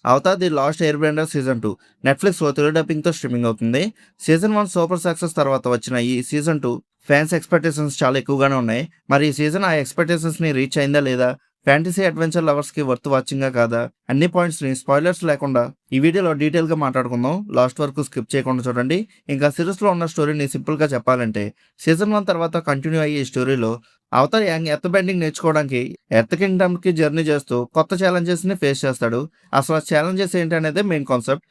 Avatar the last air Bender season 2 నెట్ఫ్లిక్స్లో Telugu డబ్బింగ్తో streaming అవుతుంది. Season 1 super success తర్వాత వచ్చిన ఈ సీజన్ 2 ఫ్యాన్స్ ఎక్స్పెక్టేషన్స్ చాలా ఎక్కువగానే ఉన్నాయి. మరి ఈ సీజన్ ఆ ఎక్స్పెక్టేషన్స్ని రీచ్ అయిందా లేదా, ఫ్యాంటసీ అడ్వెంచర్ లవర్స్కి వర్త్ వాచింగా కాదా, అన్ని పాయింట్స్ని స్పాయిలర్స్ లేకుండా ఈ వీడియోలో డీటెయిల్గా మాట్లాడుకుందాం. లాస్ట్ వరకు స్కిప్ చేయకుండా చూడండి. ఇంకా సిరీస్లో ఉన్న స్టోరీని సింపుల్గా చెప్పాలంటే, సీజన్ 1 తర్వాత కంటిన్యూ అయ్యే ఈ స్టోరీలో అవతార్ యాంగ్ ఎర్త్ బెండింగ్ నేర్చుకోవడానికి ఎర్త్ కింగ్డమ్కి జర్నీ చేస్తూ కొత్త ఛాలెంజెస్ని ఫేస్ చేస్తాడు. అసలు ఆ ఛాలెంజెస్ ఏంటి అనేది మెయిన్ కాన్సెప్ట్.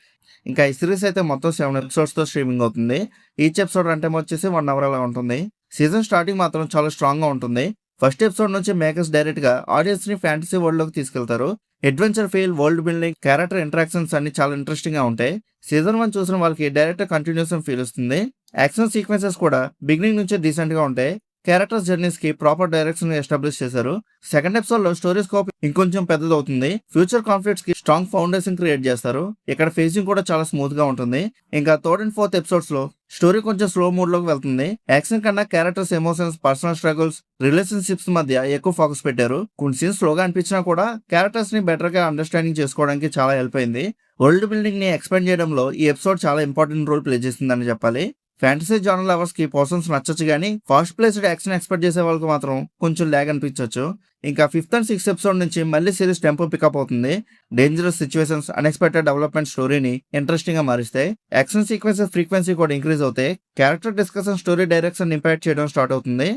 ఇంకా ఈ సిరీస్ అయితే మొత్తం 7 ఎపిసోడ్స్తో స్ట్రీమింగ్ అవుతుంది. ఈచ్ ఎపిసోడ్ రన్ టైం వచ్చేసి 1 అవర్ అలా ఉంటుంది. సీజన్ స్టార్టింగ్ మాత్రం చాలా స్ట్రాంగ్గా ఉంటుంది. ఫస్ట్ ఎపిసోడ్ నుంచి మేకర్స్ డైరెక్ట్గా ఆడియన్స్ని ఫ్యాంటసీ వరల్డ్లోకి తీసుకెళ్తారు. Adventure feel, world building, character interactions అన్ని చాలా ఇంట్రెస్టింగ్గా ఉంటాయి. సీజన్ 1 చూసిన వాళ్ళకి డైరెక్ట్ కంటిన్యూషన్ ఫీల్ వస్తుంది. యాక్షన్ సీక్వెన్సెస్ కూడా బిగినింగ్ నుంచే డీసెంట్గా ఉంటాయి. క్యారెక్టర్స్ జర్నీస్ కి ప్రాపర్ డైరెక్షన్ ఎస్టాబ్లిష్ చేశారు. సెకండ్ ఎపిసోడ్ లో స్టోరీ స్కోప్ ఇంకొంచెం పెద్దదవుతుంది. ఫ్యూచర్ కాన్ఫ్లిక్ట్స్ కి స్ట్రాంగ్ ఫౌండేషన్ క్రియేట్ చేస్తారు. ఇక్కడ ఫేసింగ్ కూడా చాలా స్మూత్ గా ఉంటుంది. ఇంకా థర్డ్ అండ్ ఫోర్త్ ఎపిసోడ్స్ లో స్టోరీ కొంచెం స్లో మూడ్ లోకి వెళ్తుంది. యాక్షన్ కన్నా characters emotions, personal struggles, relationships మధ్య ఎక్కువ ఫోకస్ పెట్టారు. కొన్ని సీన్స్ స్లోగా అనిపించినా కూడా క్యారెక్టర్స్ ని బెటర్ గా అండర్స్టాండింగ్ చేసుకోవడానికి చాలా హెల్ప్ అయింది. వరల్డ్ బిల్డింగ్ ని ఎక్స్పాండ్ చేయడంలో ఈ ఎపిసోడ్ చాలా ఇంపార్టెంట్ రోల్ ప్లే చేసిందని చెప్పాలి. ఫ్యాంటసీ జానర్ లవర్స్ కి పోర్షన్స్ నచ్చచ్చు, కానీ ఫాస్ట్ ప్లేస్డ్ యాక్షన్ ఎక్స్పెక్ట్ చేసే వాళ్ళకి మాత్రం కొంచెం ల్యాగ్ అనిపించవచ్చు. ఇంకా 5th and 6th ఎపిసోడ్ నుంచి మళ్ళీ సిరీస్ టెంపో పికప్ అవుతుంది. డేంజరస్ సిచ్యువేషన్స్, అన్ఎక్స్పెక్టెడ్ డెవలప్మెంట్ స్టోరీని ఇంట్రెస్టింగ్ గా మారిస్తాయి. యాక్షన్ సీక్వెన్సెస్ ఫ్రీక్వెన్సీ కూడా ఇంక్రీజ్ అవుతాయి. Character discussion, story direction impact చేయడం స్టార్ట్ అవుతుంది.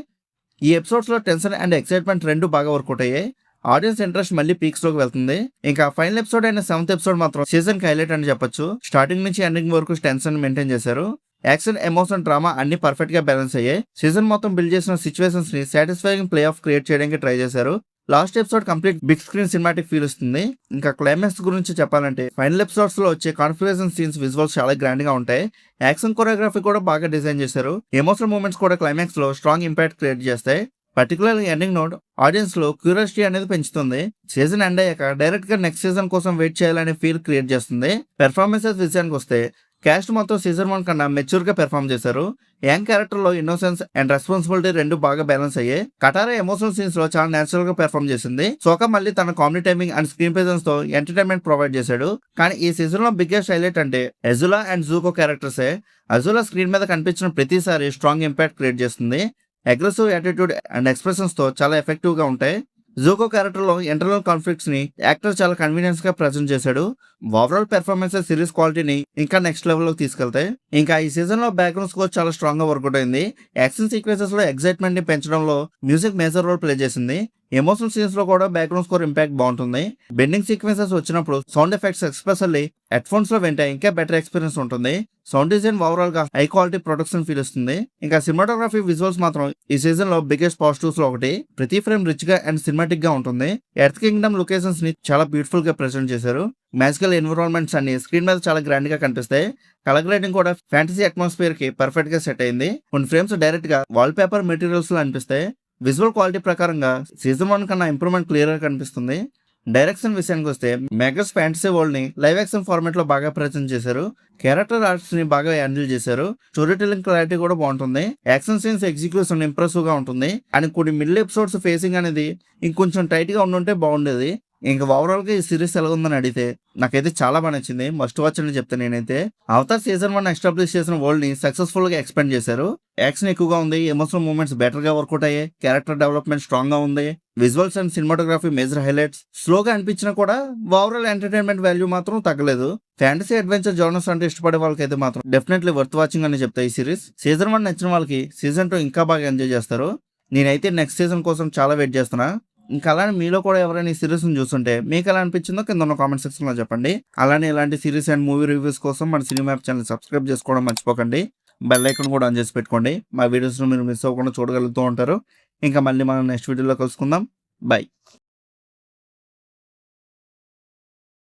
ఈ ఎపిసోడ్స్ లో టెన్షన్ అండ్ ఎక్సైట్మెంట్ రెండు బాగా వర్కౌట్ అయ్యాయి. ఆడియన్స్ ఇంట్రెస్ట్ మళ్ళీ పీక్స్ లోకి వెళ్తుంది. ఇంకా ఫైనల్ ఎపిసోడ్ అయిన 7th ఎపిసోడ్ మాత్రం సీజన్ కి హైలైట్ అని చెప్పొచ్చు. స్టార్టింగ్ నుంచి ఎండింగ్ వరకు టెన్షన్ మెయింటైన్ చేశారు. యాక్షన్, ఎమోషన్, డ్రామా అన్ని పర్ఫెక్ట్ గా బ్యాలెన్స్ అయ్యాయి. సీజన్ మొత్తం బిల్డ్ చేసిన సిచ్యువేషన్స్ ని సాటిస్ఫైయింగ్ ప్లే ఆఫ్ క్రియేట్ చేయడానికి ట్రై చేశారు. Last episode complete big screen cinematic feel వస్తుంది. ఇంకా క్లైమాక్స్ గురించి చెప్పాలంటే, ఫైనల్ ఎపిసోడ్స్ లో వచ్చే కాన్ఫిగరేషన్ సీన్స్, విజువల్స్ చాలా గ్రాండ్ గా ఉంటాయి. యాక్షన్ కొరియోగ్రఫీ కూడా బాగా డిజైన్ చేశారు. ఎమోషనల్ మూమెంట్స్ కూడా క్లైమాక్స్ లో స్ట్రాంగ్ ఇంపాక్ట్ క్రియేట్ చేస్తాయి. పర్టికులర్ ఎండింగ్ నోట్ ఆడియన్స్ లో క్యూరియాసిటీ అనేది పెంచుతుంది. సీజన్ ఎండ్ అయ్యాక డైరెక్ట్ గా నెక్స్ట్ సీజన్ కోసం వెయిట్ చేయాలనే ఫీల్ క్రియేట్ చేస్తుంది. పెర్ఫార్మెన్సెస్ విషయానికి వస్తే, క్యాస్ట్ మొత్తం సీజన్ 1 కన్నా మెచ్యూర్ గా పెర్ఫార్మ్ చేశారు. యంగ్ క్యారెక్టర్ లో ఇన్నోసెన్స్ అండ్ రెస్పాన్సిబిలిటీ రెండు బాగా బ్యాలెన్స్ అయ్యాయి. కటారా ఎమోషనల్ సీన్స్ లో చాలా నేచురల్ గా పెర్ఫార్మ్ చేసింది. సోకా మళ్ళీ తన comedy timing and screen presence తో ఎంటర్టైన్మెంట్ ప్రొవైడ్ చేశాడు. కానీ ఈ సీజన్ లో బిగ్గెస్ట్ హైలైట్ అంటే అజులా అండ్ జూకో క్యారెక్టర్సే. అజులా స్క్రీన్ మీద కనిపించిన ప్రతిసారి స్ట్రాంగ్ ఇంపాక్ట్ క్రియేట్ చేస్తుంది. అగ్రెసివ్ యాటిట్యూడ్ అండ్ ఎక్స్ప్రెషన్స్ తో చాలా ఎఫెక్టివ్ గా ఉంటాయి. జూకో క్యారెక్టర్ లో ఇంటర్నల్ కాన్ఫ్లిక్ట్స్ ని యాక్టర్ చాలా కన్వీనియన్స్ గా ప్రెజెంట్ చేశాడు. ఓవరాల్ పెర్ఫార్మెన్సెస్ సిరీస్ క్వాలిటీని ఇంకా నెక్స్ట్ లెవెల్ లోకి తీసుకెళ్తాయి. ఇంకా ఈ సీజన్ లో బ్యాక్గ్రౌండ్ స్కోర్ చాలా స్ట్రాంగ్ గా వర్కౌట్ అయింది. యాక్షన్ సీక్వెన్సెస్ లో ఎక్సైట్మెంట్ ని పెంచడంలో మ్యూజిక్ మేజర్ రోల్ ప్లే చేసింది. ఎమోషనల్ సీన్స్ లో కూడా బ్యాక్గ్రౌండ్ స్కోర్ ఇంపాక్ట్ బాగుంటుంది. బెండింగ్ సీక్వెన్సెస్ వచ్చినప్పుడు sound effects especially head phones లో వింటే ఇంకా బెటర్ ఎక్స్పీరియన్స్ ఉంటుంది. సౌండ్ డిజైన్ ఓవరాల్ గా హై క్వాలిటీ ప్రొడక్షన్ ఫీల్ ఇస్తుంది. ఇంకా సినిమాటోగ్రఫీ, విజువల్స్ మాత్రం ఈ సీజన్ లో బిగ్గెస్ట్ పాజిటివ్స్ లో ఒకటి. ప్రతి ఫ్రేమ్ రిచ్ గా అండ్ సినిమాటిక్ గా ఉంటుంది. ఎర్త్ కింగ్డమ్ లొకేషన్స్ ని చాలా బ్యూటిఫుల్ గా ప్రెజెంట్ చేశారు. మ్యాజికల్ ఎన్విరాన్మెంట్స్ అన్ని స్క్రీన్ మీద చాలా గ్రాండ్ గా కనిపిస్తాయి. కలర్ గ్రేడింగ్ కూడా ఫ్యాంటసీ అట్మాస్ఫియర్ కి పర్ఫెక్ట్ గా సెట్ అయింది. కొన్ని ఫ్రేమ్స్ డైరెక్ట్ గా వాల్ పేపర్ మెటీరియల్స్ లో అనిపిస్తాయి. విజువల్ క్వాలిటీ ప్రకారంగా సీజన్ 1 కన్నా ఇంప్రూవ్మెంట్ క్లియర్ గా కనిపిస్తుంది. డైరెక్షన్ విషయానికి వస్తే, మెగాస్ ఫ్యాంటసీ వరల్డ్ ని లైవ్ యాక్షన్ ఫార్మాట్ లో బాగా ప్రెజెంట్ చేశారు. క్యారెక్టర్ ఆర్ట్స్ ని బాగా హ్యాండిల్ చేశారు. స్టోరీ టెల్లింగ్ క్లారిటీ కూడా బాగుంటుంది. యాక్షన్ సీన్స్ ఎగ్జిక్యూషన్ ఇంప్రెసివ్ గా ఉంటుంది. అండ్ కొన్ని మిడిల్ ఎపిసోడ్స్ ఫేసింగ్ అనేది ఇంకొంచెం టైట్ గా ఉండుంటే బాగుండేది. ఇంకా ఓవరాల్ గా ఈ సిరీస్ ఎలా ఉందని అడిగితే, నాకైతే చాలా బాగా నచ్చింది. మస్ట్ వాచ్ అని చెప్తాను నేనైతే. అవతార్ సీజన్ 1 ఎస్టాబ్లిష్ చేసిన వరల్డ్ ని సక్సెస్ఫుల్ గా ఎక్స్పాండ్ చేశారు. యాక్షన్ ఎక్కువగా ఉంది. ఎమోషనల్ మూమెంట్స్ బెటర్ గా వర్కౌట్ అయ్యాయి. క్యారెక్టర్ డెవలప్మెంట్ స్ట్రాంగ్ గా ఉంది. Visuals and cinematography major highlights. స్లోగా అనిపించినా కూడా ఓవరాల్ ఎంటర్టైన్మెంట్ వాల్యూ మాత్రం తగ్గలేదు. ఫ్యాంటసీ అడ్వెంచర్ జోనర్స్ అంటే ఇష్టపడే వాళ్ళకైతే మాత్రం డెఫినెట్లీ వర్త్ వాచింగ్ అని చెప్తాయి ఈ సిరీస్. సీజన్ 1 నచ్చిన వాళ్ళకి సీజన్ 2 ఇంకా బాగా ఎంజాయ్ చేస్తారు. నేనైతే నెక్స్ట్ సీజన్ కోసం చాలా వెయిట్ చేస్తున్నా. ఇంకా అలానే మీలో కూడా ఎవరైనా ఈ సిరీస్ చూస్తుంటే మీకు ఎలా అనిపించిందో కింద ఉన్న కామెంట్ సెక్షన్ లో చెప్పండి. అలానే ఇలాంటి సిరీస్ అండ్ మూవీ రివ్యూస్ కోసం మన సినిమా యాప్ ఛానల్ సబ్స్క్రైబ్ చేసుకోవడం మర్చిపోకండి. బెల్ ఐకాన్ కూడా ఆన్ చేసి పెట్టుకోండి. మా వీడియోస్ మీరు మిస్ అవ్వకుండా చూడగలుగుతూ ఉంటారు. ఇంకా మళ్ళీ మనం నెక్స్ట్ వీడియోలో కలుసుకుందాం. బై.